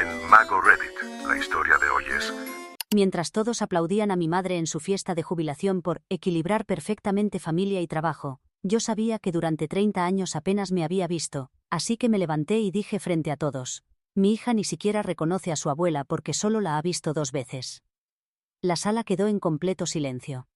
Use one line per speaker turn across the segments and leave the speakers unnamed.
en Mago Reddit. La historia de hoy es...
Mientras todos aplaudían a mi madre en su fiesta de jubilación por equilibrar perfectamente familia y trabajo, yo sabía que durante 30 años apenas me había visto, así que me levanté y dije frente a todos: mi hija ni siquiera reconoce a su abuela porque solo la ha visto 2 veces. La sala quedó en completo silencio.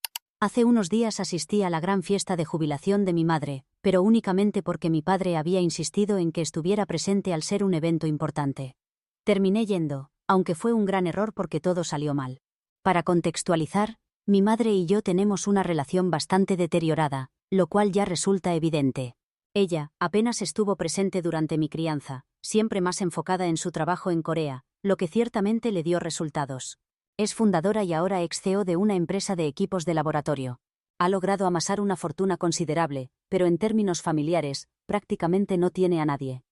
Hace unos días asistí a la gran fiesta de jubilación de mi madre, pero únicamente porque mi padre había insistido en que estuviera presente al ser un evento importante. Terminé yendo, aunque fue un gran error porque todo salió mal. Para contextualizar, mi madre y yo tenemos una relación bastante deteriorada, lo cual ya resulta evidente. Ella apenas estuvo presente durante mi crianza, siempre más enfocada en su trabajo en Corea, lo que ciertamente le dio resultados. Es fundadora y ahora ex-CEO de una empresa de equipos de laboratorio. Ha logrado amasar una fortuna considerable, pero en términos familiares, prácticamente no tiene a nadie.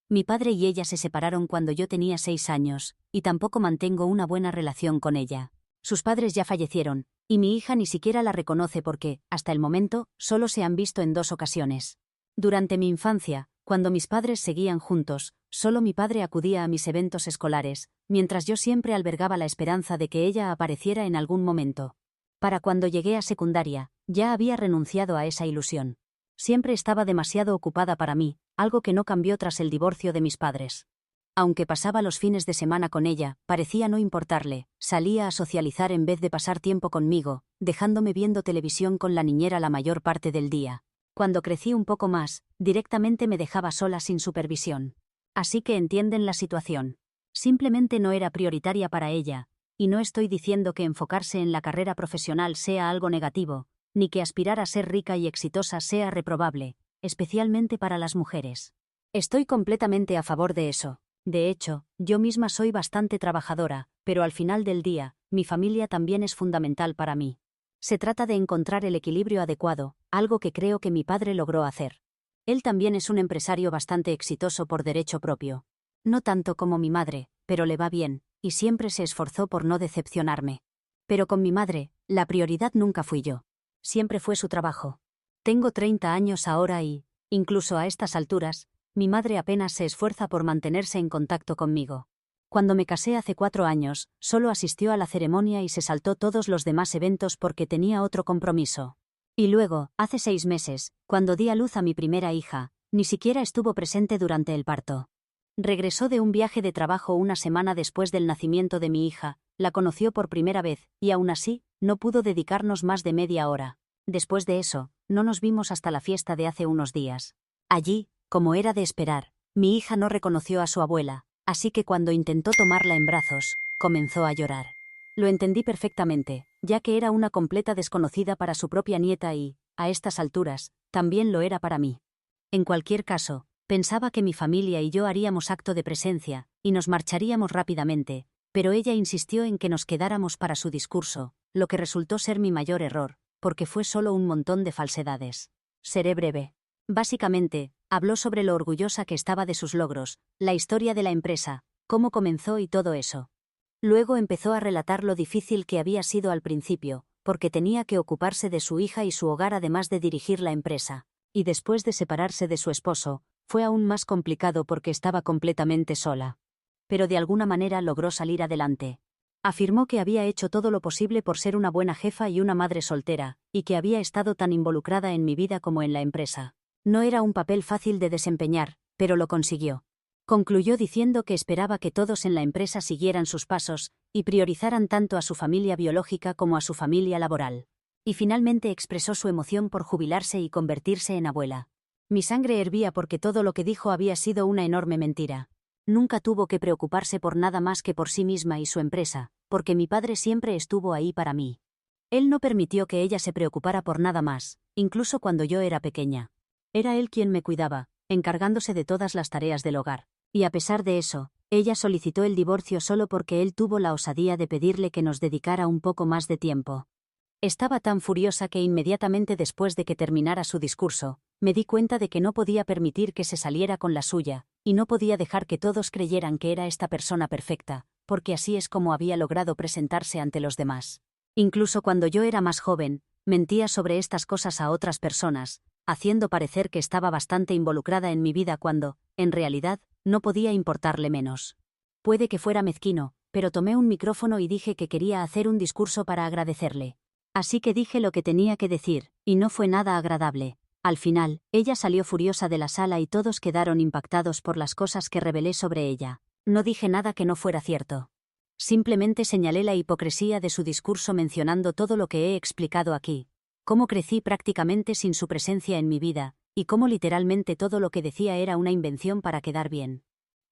Mi padre y ella se separaron cuando yo tenía 6 años, y tampoco mantengo una buena relación con ella. Sus padres ya fallecieron, y mi hija ni siquiera la reconoce porque, hasta el momento, solo se han visto en 2 ocasiones. Durante mi infancia, cuando mis padres seguían juntos, solo mi padre acudía a mis eventos escolares, mientras yo siempre albergaba la esperanza de que ella apareciera en algún momento. Para cuando llegué a secundaria, ya había renunciado a esa ilusión. Siempre estaba demasiado ocupada para mí, algo que no cambió tras el divorcio de mis padres. Aunque pasaba los fines de semana con ella, parecía no importarle, salía a socializar en vez de pasar tiempo conmigo, dejándome viendo televisión con la niñera la mayor parte del día. Cuando crecí un poco más, directamente me dejaba sola sin supervisión. Así que entienden la situación. Simplemente no era prioritaria para ella, y no estoy diciendo que enfocarse en la carrera profesional sea algo negativo, ni que aspirar a ser rica y exitosa sea reprobable, especialmente para las mujeres. Estoy completamente a favor de eso. De hecho, yo misma soy bastante trabajadora, pero al final del día, mi familia también es fundamental para mí. Se trata de encontrar el equilibrio adecuado, algo que creo que mi padre logró hacer. Él también es un empresario bastante exitoso por derecho propio. No tanto como mi madre, pero le va bien, y siempre se esforzó por no decepcionarme. Pero con mi madre, la prioridad nunca fui yo. Siempre fue su trabajo. Tengo 30 años ahora y, incluso a estas alturas, mi madre apenas se esfuerza por mantenerse en contacto conmigo. Cuando me casé hace 4 años, solo asistió a la ceremonia y se saltó todos los demás eventos porque tenía otro compromiso. Y luego, hace 6 meses, cuando di a luz a mi primera hija, ni siquiera estuvo presente durante el parto. Regresó de un viaje de trabajo una semana después del nacimiento de mi hija, la conoció por primera vez, y aún así, no pudo dedicarnos más de media hora. Después de eso, no nos vimos hasta la fiesta de hace unos días. Allí, como era de esperar, mi hija no reconoció a su abuela, así que cuando intentó tomarla en brazos, comenzó a llorar. Lo entendí perfectamente, ya que era una completa desconocida para su propia nieta y, a estas alturas, también lo era para mí. En cualquier caso, pensaba que mi familia y yo haríamos acto de presencia, y nos marcharíamos rápidamente, pero ella insistió en que nos quedáramos para su discurso, lo que resultó ser mi mayor error, porque fue solo un montón de falsedades. Seré breve. Básicamente, habló sobre lo orgullosa que estaba de sus logros, la historia de la empresa, cómo comenzó y todo eso. Luego empezó a relatar lo difícil que había sido al principio, porque tenía que ocuparse de su hija y su hogar además de dirigir la empresa. Y después de separarse de su esposo, fue aún más complicado porque estaba completamente sola. Pero de alguna manera logró salir adelante. Afirmó que había hecho todo lo posible por ser una buena jefa y una madre soltera, y que había estado tan involucrada en mi vida como en la empresa. No era un papel fácil de desempeñar, pero lo consiguió. Concluyó diciendo que esperaba que todos en la empresa siguieran sus pasos, y priorizaran tanto a su familia biológica como a su familia laboral. Y finalmente expresó su emoción por jubilarse y convertirse en abuela. Mi sangre hervía porque todo lo que dijo había sido una enorme mentira. Nunca tuvo que preocuparse por nada más que por sí misma y su empresa, porque mi padre siempre estuvo ahí para mí. Él no permitió que ella se preocupara por nada más, incluso cuando yo era pequeña. Era él quien me cuidaba, encargándose de todas las tareas del hogar. Y a pesar de eso, ella solicitó el divorcio solo porque él tuvo la osadía de pedirle que nos dedicara un poco más de tiempo. Estaba tan furiosa que inmediatamente después de que terminara su discurso, me di cuenta de que no podía permitir que se saliera con la suya, y no podía dejar que todos creyeran que era esta persona perfecta, porque así es como había logrado presentarse ante los demás. Incluso cuando yo era más joven, mentía sobre estas cosas a otras personas, haciendo parecer que estaba bastante involucrada en mi vida cuando, en realidad, no podía importarle menos. Puede que fuera mezquino, pero tomé un micrófono y dije que quería hacer un discurso para agradecerle. Así que dije lo que tenía que decir, y no fue nada agradable. Al final, ella salió furiosa de la sala y todos quedaron impactados por las cosas que revelé sobre ella. No dije nada que no fuera cierto. Simplemente señalé la hipocresía de su discurso mencionando todo lo que he explicado aquí. Cómo crecí prácticamente sin su presencia en mi vida, y cómo literalmente todo lo que decía era una invención para quedar bien.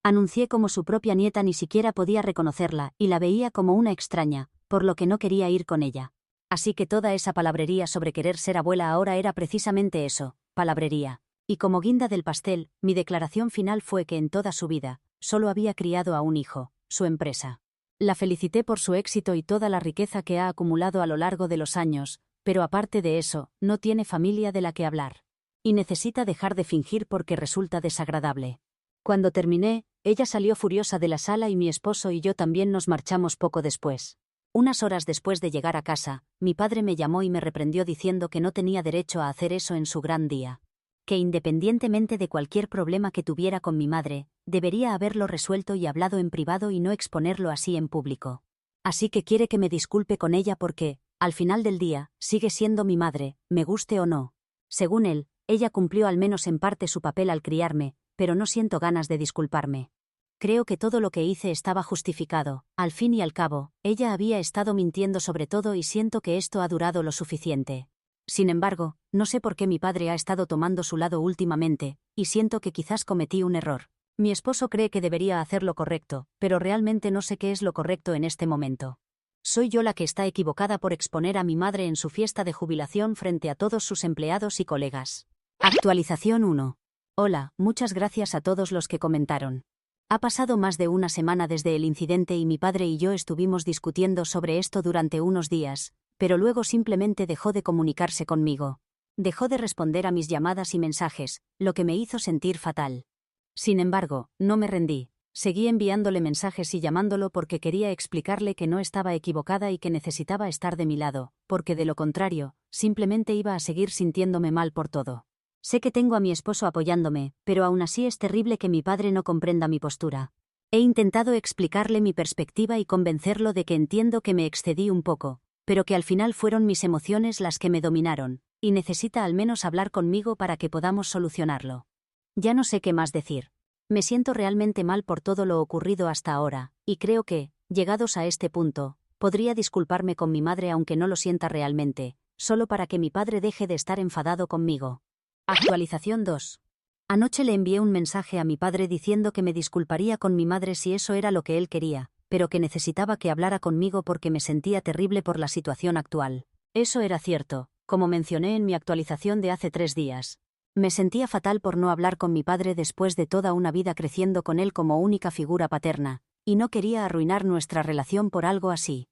Anuncié como su propia nieta ni siquiera podía reconocerla y la veía como una extraña, por lo que no quería ir con ella. Así que toda esa palabrería sobre querer ser abuela ahora era precisamente eso, palabrería. Y como guinda del pastel, mi declaración final fue que en toda su vida, solo había criado a un hijo, su empresa. La felicité por su éxito y toda la riqueza que ha acumulado a lo largo de los años, pero aparte de eso, no tiene familia de la que hablar. Y necesita dejar de fingir porque resulta desagradable. Cuando terminé, ella salió furiosa de la sala y mi esposo y yo también nos marchamos poco después. Unas horas después de llegar a casa, mi padre me llamó y me reprendió diciendo que no tenía derecho a hacer eso en su gran día. Que independientemente de cualquier problema que tuviera con mi madre, debería haberlo resuelto y hablado en privado y no exponerlo así en público. Así que quiere que me disculpe con ella porque, al final del día, sigue siendo mi madre, me guste o no. Según él, ella cumplió al menos en parte su papel al criarme, pero no siento ganas de disculparme. Creo que todo lo que hice estaba justificado. Al fin y al cabo, ella había estado mintiendo sobre todo y siento que esto ha durado lo suficiente. Sin embargo, no sé por qué mi padre ha estado tomando su lado últimamente, y siento que quizás cometí un error. Mi esposo cree que debería hacer lo correcto, pero realmente no sé qué es lo correcto en este momento. Soy yo la que está equivocada por exponer a mi madre en su fiesta de jubilación frente a todos sus empleados y colegas. Actualización 1. Hola, muchas gracias a todos los que comentaron. Ha pasado más de una semana desde el incidente y mi padre y yo estuvimos discutiendo sobre esto durante unos días, pero luego simplemente dejó de comunicarse conmigo. Dejó de responder a mis llamadas y mensajes, lo que me hizo sentir fatal. Sin embargo, no me rendí. Seguí enviándole mensajes y llamándolo porque quería explicarle que no estaba equivocada y que necesitaba estar de mi lado, porque de lo contrario, simplemente iba a seguir sintiéndome mal por todo. Sé que tengo a mi esposo apoyándome, pero aún así es terrible que mi padre no comprenda mi postura. He intentado explicarle mi perspectiva y convencerlo de que entiendo que me excedí un poco, pero que al final fueron mis emociones las que me dominaron, y necesita al menos hablar conmigo para que podamos solucionarlo. Ya no sé qué más decir. Me siento realmente mal por todo lo ocurrido hasta ahora, y creo que, llegados a este punto, podría disculparme con mi madre aunque no lo sienta realmente, solo para que mi padre deje de estar enfadado conmigo. Actualización 2. Anoche le envié un mensaje a mi padre diciendo que me disculparía con mi madre si eso era lo que él quería, pero que necesitaba que hablara conmigo porque me sentía terrible por la situación actual. Eso era cierto, como mencioné en mi actualización de hace 3 días. Me sentía fatal por no hablar con mi padre después de toda una vida creciendo con él como única figura paterna, y no quería arruinar nuestra relación por algo así.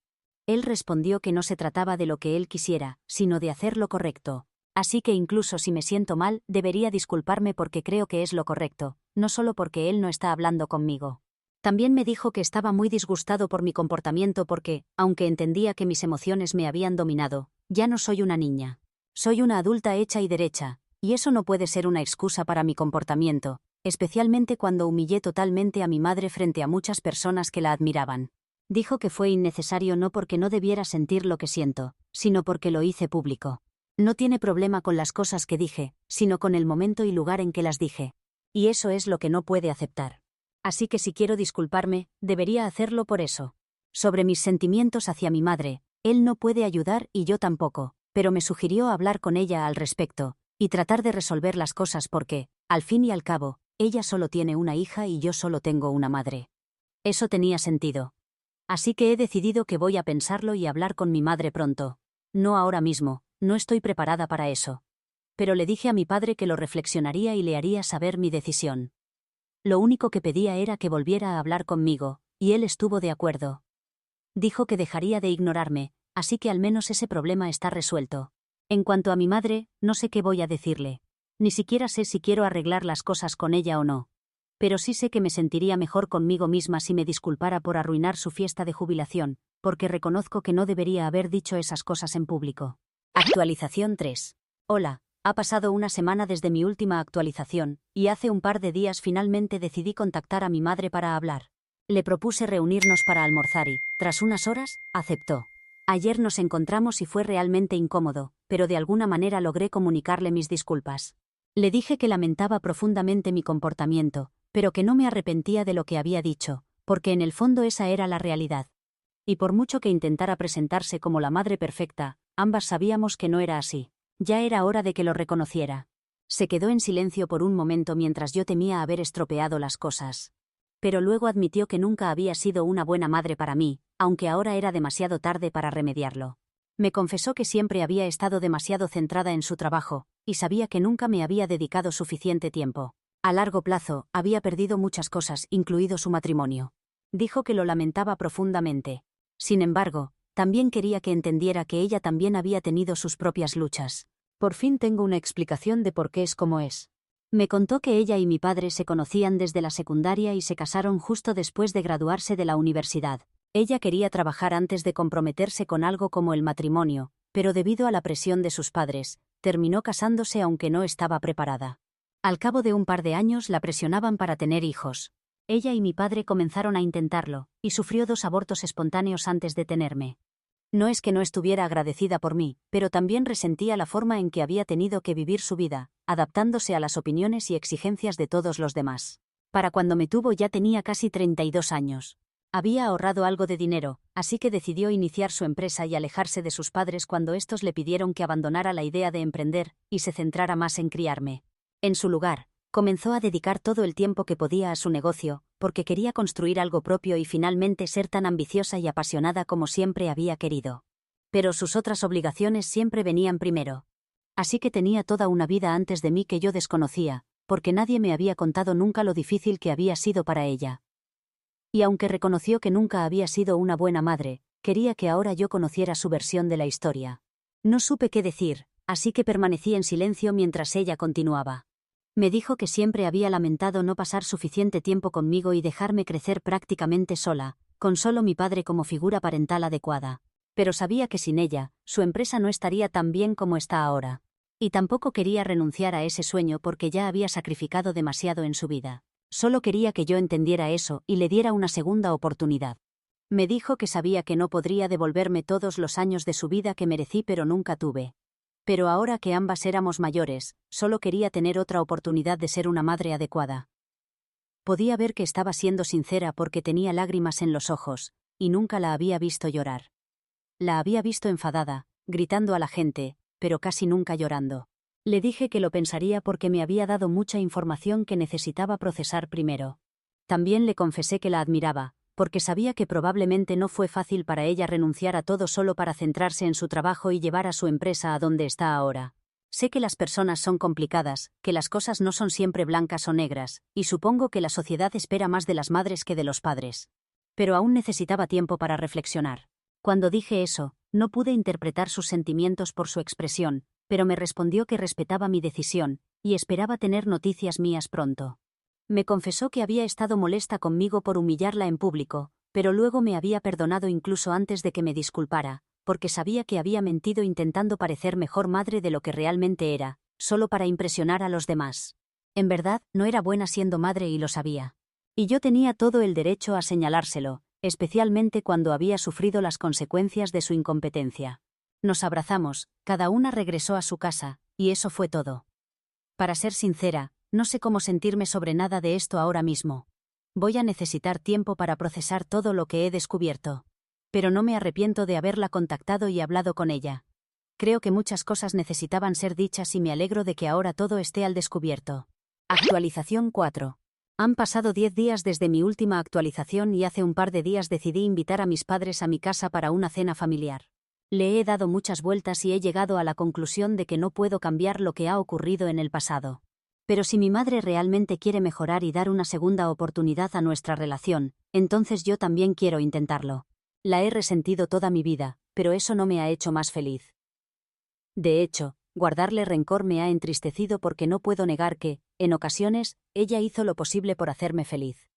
Él respondió que no se trataba de lo que él quisiera, sino de hacer lo correcto. Así que incluso si me siento mal, debería disculparme porque creo que es lo correcto, no solo porque él no está hablando conmigo. También me dijo que estaba muy disgustado por mi comportamiento porque, aunque entendía que mis emociones me habían dominado, ya no soy una niña. Soy una adulta hecha y derecha, y eso no puede ser una excusa para mi comportamiento, especialmente cuando humillé totalmente a mi madre frente a muchas personas que la admiraban. Dijo que fue innecesario no porque no debiera sentir lo que siento, sino porque lo hice público. No tiene problema con las cosas que dije, sino con el momento y lugar en que las dije. Y eso es lo que no puede aceptar. Así que si quiero disculparme, debería hacerlo por eso. Sobre mis sentimientos hacia mi madre, él no puede ayudar y yo tampoco, pero me sugirió hablar con ella al respecto, y tratar de resolver las cosas porque, al fin y al cabo, ella solo tiene una hija y yo solo tengo una madre. Eso tenía sentido. Así que he decidido que voy a pensarlo y hablar con mi madre pronto. No ahora mismo. No estoy preparada para eso. Pero le dije a mi padre que lo reflexionaría y le haría saber mi decisión. Lo único que pedía era que volviera a hablar conmigo, y él estuvo de acuerdo. Dijo que dejaría de ignorarme, así que al menos ese problema está resuelto. En cuanto a mi madre, no sé qué voy a decirle. Ni siquiera sé si quiero arreglar las cosas con ella o no. Pero sí sé que me sentiría mejor conmigo misma si me disculpara por arruinar su fiesta de jubilación, porque reconozco que no debería haber dicho esas cosas en público. Actualización 3. Hola, ha pasado una semana desde mi última actualización, y hace un par de días finalmente decidí contactar a mi madre para hablar. Le propuse reunirnos para almorzar y, tras unas horas, aceptó. Ayer nos encontramos y fue realmente incómodo, pero de alguna manera logré comunicarle mis disculpas. Le dije que lamentaba profundamente mi comportamiento, pero que no me arrepentía de lo que había dicho, porque en el fondo esa era la realidad. Y por mucho que intentara presentarse como la madre perfecta, ambas sabíamos que no era así. Ya era hora de que lo reconociera. Se quedó en silencio por un momento mientras yo temía haber estropeado las cosas. Pero luego admitió que nunca había sido una buena madre para mí, aunque ahora era demasiado tarde para remediarlo. Me confesó que siempre había estado demasiado centrada en su trabajo, y sabía que nunca me había dedicado suficiente tiempo. A largo plazo, había perdido muchas cosas, incluido su matrimonio. Dijo que lo lamentaba profundamente. Sin embargo, también quería que entendiera que ella también había tenido sus propias luchas. Por fin tengo una explicación de por qué es como es. Me contó que ella y mi padre se conocían desde la secundaria y se casaron justo después de graduarse de la universidad. Ella quería trabajar antes de comprometerse con algo como el matrimonio, pero debido a la presión de sus padres, terminó casándose aunque no estaba preparada. Al cabo de un par de años la presionaban para tener hijos. Ella y mi padre comenzaron a intentarlo, y sufrió 2 abortos espontáneos antes de tenerme. No es que no estuviera agradecida por mí, pero también resentía la forma en que había tenido que vivir su vida, adaptándose a las opiniones y exigencias de todos los demás. Para cuando me tuvo ya tenía casi 32 años. Había ahorrado algo de dinero, así que decidió iniciar su empresa y alejarse de sus padres cuando estos le pidieron que abandonara la idea de emprender y se centrara más en criarme. En su lugar, comenzó a dedicar todo el tiempo que podía a su negocio, porque quería construir algo propio y finalmente ser tan ambiciosa y apasionada como siempre había querido. Pero sus otras obligaciones siempre venían primero. Así que tenía toda una vida antes de mí que yo desconocía, porque nadie me había contado nunca lo difícil que había sido para ella. Y aunque reconoció que nunca había sido una buena madre, quería que ahora yo conociera su versión de la historia. No supe qué decir, así que permanecí en silencio mientras ella continuaba. Me dijo que siempre había lamentado no pasar suficiente tiempo conmigo y dejarme crecer prácticamente sola, con solo mi padre como figura parental adecuada. Pero sabía que sin ella, su empresa no estaría tan bien como está ahora. Y tampoco quería renunciar a ese sueño porque ya había sacrificado demasiado en su vida. Solo quería que yo entendiera eso y le diera una segunda oportunidad. Me dijo que sabía que no podría devolverme todos los años de su vida que merecí pero nunca tuve. Pero ahora que ambas éramos mayores, solo quería tener otra oportunidad de ser una madre adecuada. Podía ver que estaba siendo sincera porque tenía lágrimas en los ojos, y nunca la había visto llorar. La había visto enfadada, gritando a la gente, pero casi nunca llorando. Le dije que lo pensaría porque me había dado mucha información que necesitaba procesar primero. También le confesé que la admiraba, porque sabía que probablemente no fue fácil para ella renunciar a todo solo para centrarse en su trabajo y llevar a su empresa a donde está ahora. Sé que las personas son complicadas, que las cosas no son siempre blancas o negras, y supongo que la sociedad espera más de las madres que de los padres. Pero aún necesitaba tiempo para reflexionar. Cuando dije eso, no pude interpretar sus sentimientos por su expresión, pero me respondió que respetaba mi decisión, y esperaba tener noticias mías pronto. Me confesó que había estado molesta conmigo por humillarla en público, pero luego me había perdonado incluso antes de que me disculpara, porque sabía que había mentido intentando parecer mejor madre de lo que realmente era, solo para impresionar a los demás. En verdad, no era buena siendo madre y lo sabía. Y yo tenía todo el derecho a señalárselo, especialmente cuando había sufrido las consecuencias de su incompetencia. Nos abrazamos, cada una regresó a su casa, y eso fue todo. Para ser sincera, no sé cómo sentirme sobre nada de esto ahora mismo. Voy a necesitar tiempo para procesar todo lo que he descubierto. Pero no me arrepiento de haberla contactado y hablado con ella. Creo que muchas cosas necesitaban ser dichas y me alegro de que ahora todo esté al descubierto. Actualización 4. Han pasado 10 días desde mi última actualización y hace un par de días decidí invitar a mis padres a mi casa para una cena familiar. Le he dado muchas vueltas y he llegado a la conclusión de que no puedo cambiar lo que ha ocurrido en el pasado. Pero si mi madre realmente quiere mejorar y dar una segunda oportunidad a nuestra relación, entonces yo también quiero intentarlo. La he resentido toda mi vida, pero eso no me ha hecho más feliz. De hecho, guardarle rencor me ha entristecido porque no puedo negar que, en ocasiones, ella hizo lo posible por hacerme feliz.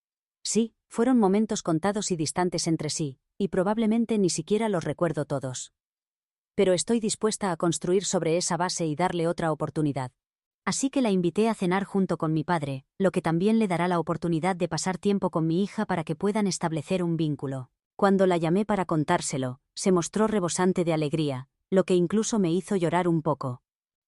Sí, fueron momentos contados y distantes entre sí, y probablemente ni siquiera los recuerdo todos. Pero estoy dispuesta a construir sobre esa base y darle otra oportunidad. Así que la invité a cenar junto con mi padre, lo que también le dará la oportunidad de pasar tiempo con mi hija para que puedan establecer un vínculo. Cuando la llamé para contárselo, se mostró rebosante de alegría, lo que incluso me hizo llorar un poco.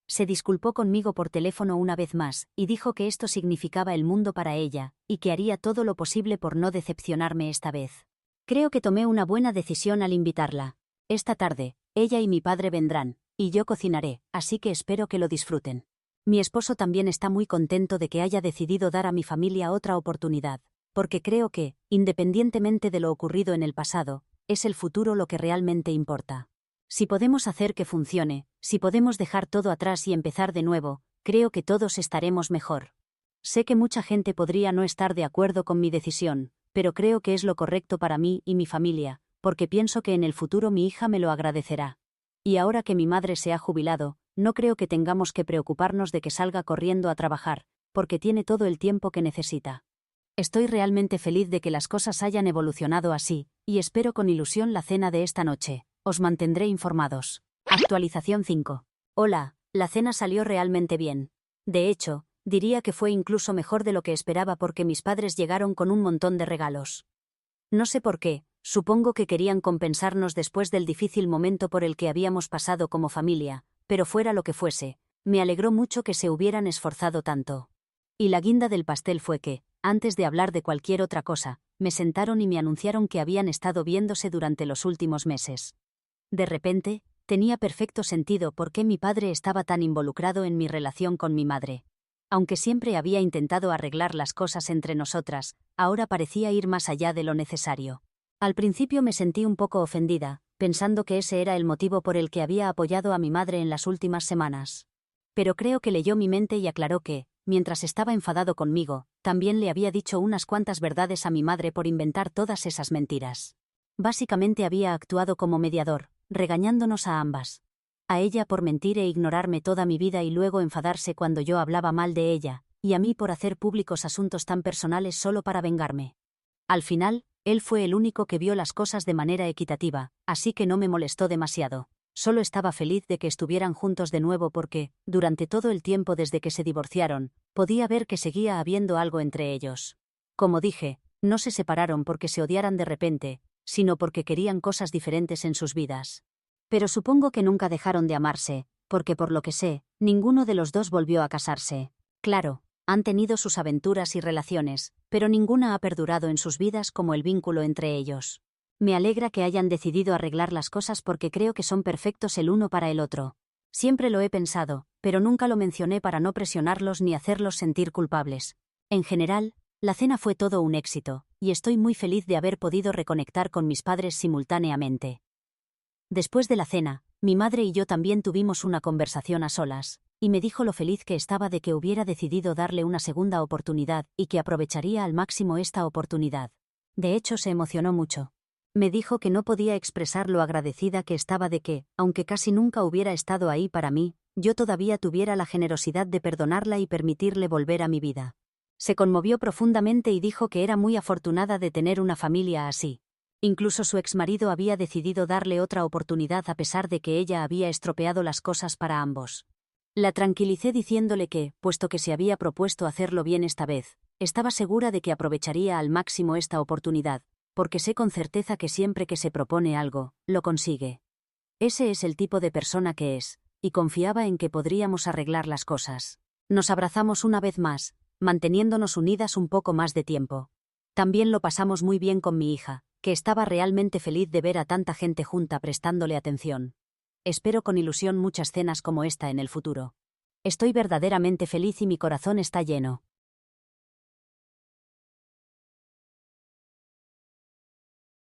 Se disculpó conmigo por teléfono una vez más, y dijo que esto significaba el mundo para ella, y que haría todo lo posible por no decepcionarme esta vez. Creo que tomé una buena decisión al invitarla. Esta tarde, ella y mi padre vendrán, y yo cocinaré, así que espero que lo disfruten. Mi esposo también está muy contento de que haya decidido dar a mi familia otra oportunidad, porque creo que, independientemente de lo ocurrido en el pasado, es el futuro lo que realmente importa. Si podemos hacer que funcione, si podemos dejar todo atrás y empezar de nuevo, creo que todos estaremos mejor. Sé que mucha gente podría no estar de acuerdo con mi decisión, pero creo que es lo correcto para mí y mi familia, porque pienso que en el futuro mi hija me lo agradecerá. Y ahora que mi madre se ha jubilado, no creo que tengamos que preocuparnos de que salga corriendo a trabajar, porque tiene todo el tiempo que necesita. Estoy realmente feliz de que las cosas hayan evolucionado así, y espero con ilusión la cena de esta noche. Os mantendré informados. Actualización 5. Hola, la cena salió realmente bien. De hecho, diría que fue incluso mejor de lo que esperaba porque mis padres llegaron con un montón de regalos. No sé por qué, supongo que querían compensarnos después del difícil momento por el que habíamos pasado como familia, pero fuera lo que fuese, me alegró mucho que se hubieran esforzado tanto. Y la guinda del pastel fue que, antes de hablar de cualquier otra cosa, me sentaron y me anunciaron que habían estado viéndose durante los últimos meses. De repente, tenía perfecto sentido por qué mi padre estaba tan involucrado en mi relación con mi madre. Aunque siempre había intentado arreglar las cosas entre nosotras, ahora parecía ir más allá de lo necesario. Al principio me sentí un poco ofendida, pensando que ese era el motivo por el que había apoyado a mi madre en las últimas semanas. Pero creo que leyó mi mente y aclaró que, mientras estaba enfadado conmigo, también le había dicho unas cuantas verdades a mi madre por inventar todas esas mentiras. Básicamente había actuado como mediador, regañándonos a ambas. A ella por mentir e ignorarme toda mi vida y luego enfadarse cuando yo hablaba mal de ella, y a mí por hacer públicos asuntos tan personales solo para vengarme. Al final, él fue el único que vio las cosas de manera equitativa, así que no me molestó demasiado. Solo estaba feliz de que estuvieran juntos de nuevo porque, durante todo el tiempo desde que se divorciaron, podía ver que seguía habiendo algo entre ellos. Como dije, no se separaron porque se odiaran de repente, sino porque querían cosas diferentes en sus vidas. Pero supongo que nunca dejaron de amarse, porque por lo que sé, ninguno de los dos volvió a casarse. Claro, han tenido sus aventuras y relaciones, pero ninguna ha perdurado en sus vidas como el vínculo entre ellos. Me alegra que hayan decidido arreglar las cosas porque creo que son perfectos el uno para el otro. Siempre lo he pensado, pero nunca lo mencioné para no presionarlos ni hacerlos sentir culpables. En general, la cena fue todo un éxito, y estoy muy feliz de haber podido reconectar con mis padres simultáneamente. Después de la cena, mi madre y yo también tuvimos una conversación a solas, y me dijo lo feliz que estaba de que hubiera decidido darle una segunda oportunidad y que aprovecharía al máximo esta oportunidad. De hecho, se emocionó mucho. Me dijo que no podía expresar lo agradecida que estaba de que, aunque casi nunca hubiera estado ahí para mí, yo todavía tuviera la generosidad de perdonarla y permitirle volver a mi vida. Se conmovió profundamente y dijo que era muy afortunada de tener una familia así. Incluso su exmarido había decidido darle otra oportunidad a pesar de que ella había estropeado las cosas para ambos. La tranquilicé diciéndole que, puesto que se había propuesto hacerlo bien esta vez, estaba segura de que aprovecharía al máximo esta oportunidad, porque sé con certeza que siempre que se propone algo, lo consigue. Ese es el tipo de persona que es, y confiaba en que podríamos arreglar las cosas. Nos abrazamos una vez más, manteniéndonos unidas un poco más de tiempo. También lo pasamos muy bien con mi hija, que estaba realmente feliz de ver a tanta gente junta prestándole atención. Espero con ilusión muchas cenas como esta en el futuro. Estoy verdaderamente feliz y mi corazón está lleno.